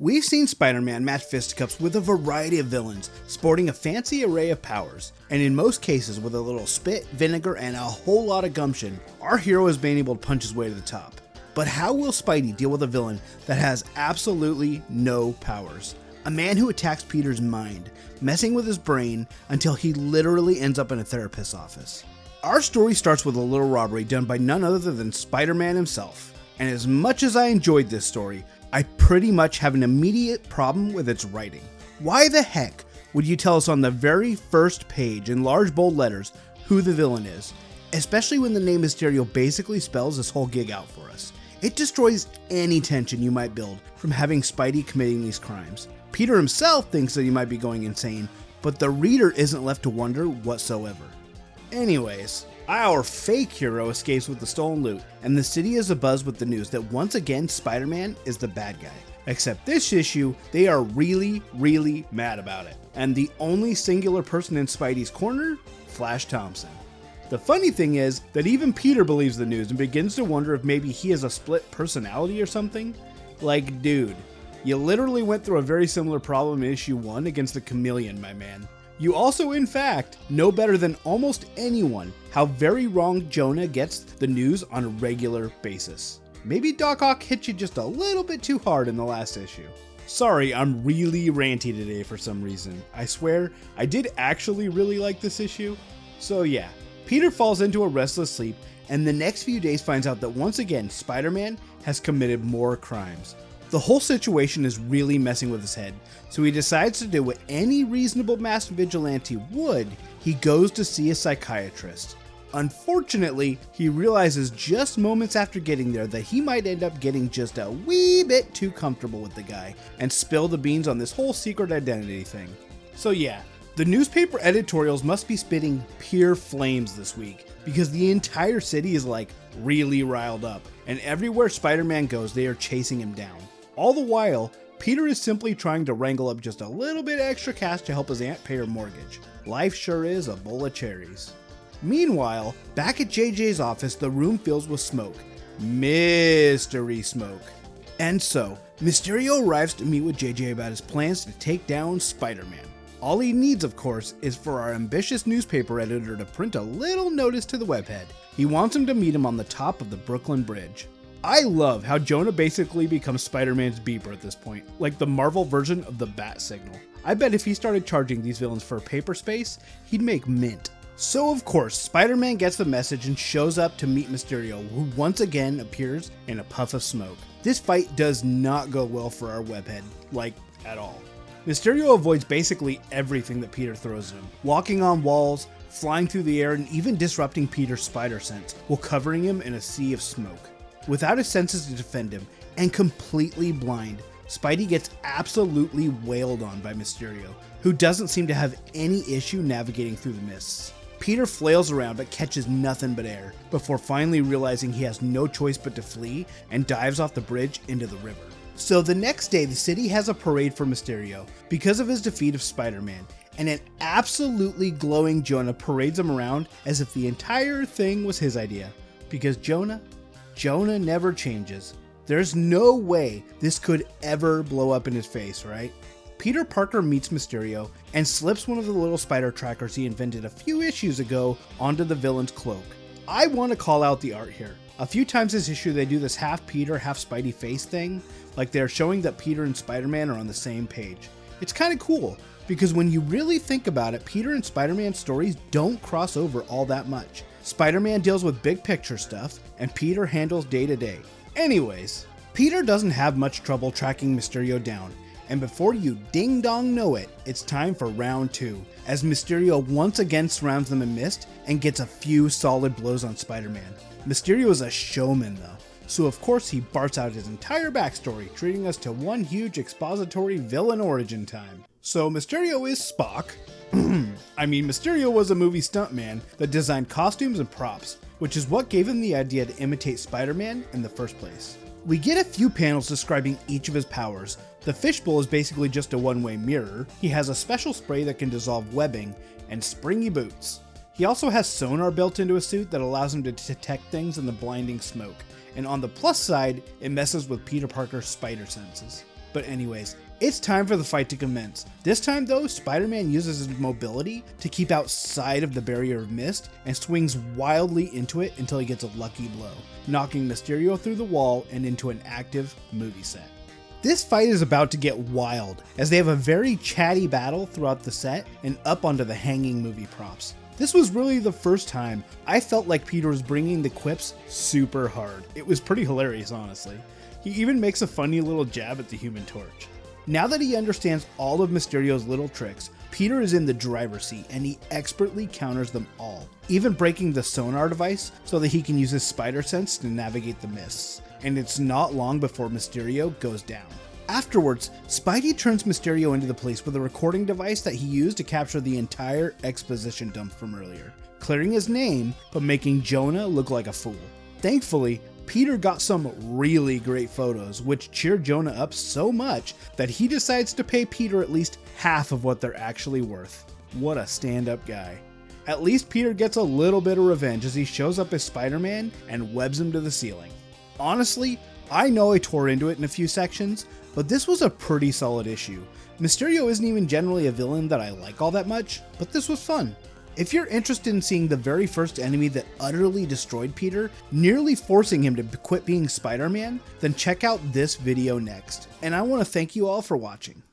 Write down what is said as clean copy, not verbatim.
We've seen Spider-Man match fisticuffs with a variety of villains, sporting a fancy array of powers, and in most cases with a little spit, vinegar, and a whole lot of gumption, our hero has been able to punch his way to the top. But how will Spidey deal with a villain that has absolutely no powers? A man who attacks Peter's mind, messing with his brain until he literally ends up in a therapist's office. Our story starts with a little robbery done by none other than Spider-Man himself. And as much as I enjoyed this story, I pretty much have an immediate problem with its writing. Why the heck would you tell us on the very first page in large bold letters who the villain is, especially when the name Mysterio basically spells this whole gig out for us? It destroys any tension you might build from having Spidey committing these crimes. Peter himself thinks that he might be going insane, but the reader isn't left to wonder whatsoever. Anyways, our fake hero escapes with the stolen loot, and the city is abuzz with the news that once again Spider-Man is the bad guy. Except this issue, they are really mad about it. And the only singular person in Spidey's corner? Flash Thompson. The funny thing is that even Peter believes the news and begins to wonder if maybe he has a split personality or something. Like, dude, you literally went through a very similar problem in issue 1 against the Chameleon, my man. You also, in fact, know better than almost anyone how very wrong Jonah gets the news on a regular basis. Maybe Doc Ock hit you just a little bit too hard in the last issue. Sorry, I'm really ranty today for some reason. I swear, I did actually really like this issue. So yeah, Peter falls into a restless sleep and the next few days finds out that once again, Spider-Man has committed more crimes. The whole situation is really messing with his head, so he decides to do what any reasonable masked vigilante would. He goes to see a psychiatrist. Unfortunately, he realizes just moments after getting there that he might end up getting just a wee bit too comfortable with the guy and spill the beans on this whole secret identity thing. So yeah, the newspaper editorials must be spitting pure flames this week because the entire city is like really riled up, and everywhere Spider-Man goes, they are chasing him down. All the while, Peter is simply trying to wrangle up just a little bit extra cash to help his aunt pay her mortgage. Life sure is a bowl of cherries. Meanwhile, back at JJ's office, the room fills with smoke. Mystery smoke. And so, Mysterio arrives to meet with JJ about his plans to take down Spider-Man. All he needs, of course, is for our ambitious newspaper editor to print a little notice to the webhead. He wants him to meet him on the top of the Brooklyn Bridge. I love how Jonah basically becomes Spider-Man's beeper at this point, like the Marvel version of the bat signal. I bet if he started charging these villains for paper space, he'd make mint. So of course, Spider-Man gets the message and shows up to meet Mysterio, who once again appears in a puff of smoke. This fight does not go well for our webhead, like at all. Mysterio avoids basically everything that Peter throws at him, walking on walls, flying through the air, and even disrupting Peter's spider sense, while covering him in a sea of smoke. Without his senses to defend him, and completely blind, Spidey gets absolutely wailed on by Mysterio, who doesn't seem to have any issue navigating through the mists. Peter flails around but catches nothing but air, before finally realizing he has no choice but to flee and dives off the bridge into the river. So the next day, the city has a parade for Mysterio because of his defeat of Spider-Man, and an absolutely glowing Jonah parades him around as if the entire thing was his idea. Because Jonah never changes. There's no way this could ever blow up in his face, right? Peter Parker meets Mysterio and slips one of the little spider trackers he invented a few issues ago onto the villain's cloak. I want to call out the art here. A few times this issue they do this half Peter, half Spidey face thing, like they're showing that Peter and Spider-Man are on the same page. It's kind of cool, because when you really think about it, Peter and Spider-Man stories don't cross over all that much. Spider-Man deals with big picture stuff, and Peter handles day to day. Anyways, Peter doesn't have much trouble tracking Mysterio down, and before you ding dong know it, it's time for round 2, as Mysterio once again surrounds them in mist and gets a few solid blows on Spider-Man. Mysterio is a showman though, so of course he barts out his entire backstory, treating us to one huge expository villain origin time. So Mysterio is Spock. Mysterio was a movie stuntman that designed costumes and props, which is what gave him the idea to imitate Spider-Man in the first place. We get a few panels describing each of his powers. The fishbowl is basically just a one-way mirror. He has a special spray that can dissolve webbing, and springy boots. He also has sonar built into his suit that allows him to detect things in the blinding smoke. And on the plus side, it messes with Peter Parker's spider senses. But anyways, it's time for the fight to commence. This time though, Spider-Man uses his mobility to keep outside of the barrier of mist and swings wildly into it until he gets a lucky blow, knocking Mysterio through the wall and into an active movie set. This fight is about to get wild, as they have a very chatty battle throughout the set and up onto the hanging movie props. This was really the first time I felt like Peter was bringing the quips super hard. It was pretty hilarious, honestly. He even makes a funny little jab at the Human Torch. Now that he understands all of Mysterio's little tricks, Peter is in the driver's seat and he expertly counters them all, even breaking the sonar device so that he can use his spider sense to navigate the mists. And it's not long before Mysterio goes down. Afterwards, Spidey turns Mysterio into the police with a recording device that he used to capture the entire exposition dump from earlier, clearing his name but making Jonah look like a fool. Thankfully, Peter got some really great photos, which cheered Jonah up so much that he decides to pay Peter at least half of what they're actually worth. What a stand-up guy. At least Peter gets a little bit of revenge as he shows up as Spider-Man and webs him to the ceiling. Honestly, I know I tore into it in a few sections, but this was a pretty solid issue. Mysterio isn't even generally a villain that I like all that much, but this was fun. If you're interested in seeing the very first enemy that utterly destroyed Peter, nearly forcing him to quit being Spider-Man, then check out this video next. And I want to thank you all for watching.